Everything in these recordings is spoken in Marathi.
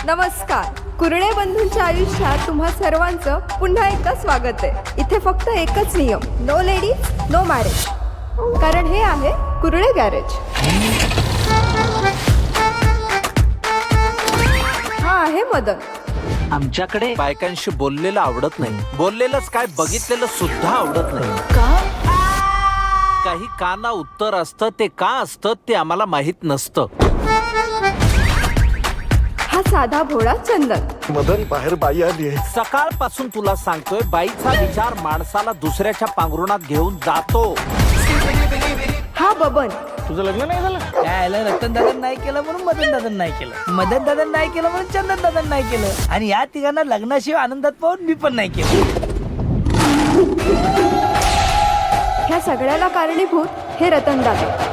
नमस्कार. कुरणे बंधूंच्या आयुष्यात तुम्हा सर्वांचं पुन्हा एकदा स्वागत आहे. इथे फक्त एकच नियम, नो लेडीज नो मॅरेज. कारण हे आहे कुरणे गॅरेज. हा आहे मदन. आमच्याकडे बायकांशी बोललेलं आवडत नाही. बोललेलंच काय बघितलेलं सुद्धा आवडत नाही. काही का ना उत्तर असतं, ते का असतं ते आम्हाला माहित नसतं. हा साधा भोळा चंदन. मदन बाहेर बाई आली आहे. सकाळपासून तुला सांगतोय, बाईचा विचार माणसाला दुसऱ्याच्या पांघरुणात घेऊन जातो. हा बबन. तुझं लग्न नाही झालं? काय रतन दादा नाही केलं म्हणून मदन दादा नाही केलं, मदन दादा नाही केलं म्हणून चंदन दादा नाही केलं, आणि या तिघांना लग्नाशिवाय आनंदात पाहून मी पण नाही केलं. ह्या सगळ्याला कारणीभूत हे रतन दादा.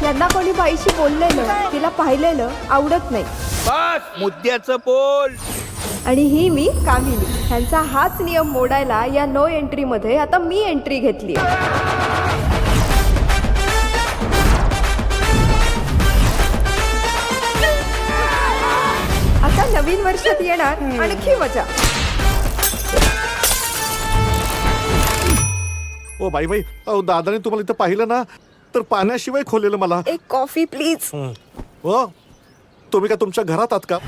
यांना कोणी बाईशी बोललेलं, तिला पाहिलेलं आवडत नाही. बस मुद्द्याचं बोल. आणि ही मी कामिनी. ह्यांचा हाच नियम मोडायला या नो एंट्री मध्ये आता मी एंट्री घेतली. आता नवीन वर्षात येणार आणखी मजा. ओ बाई बाई, अहो दादाने तुम्हाला इथं पाहिलं ना तर पाण्याशिवाय खोलेलं मला. एक कॉफी प्लीज. हो, तुम्ही का तुमच्या घरात आहात का?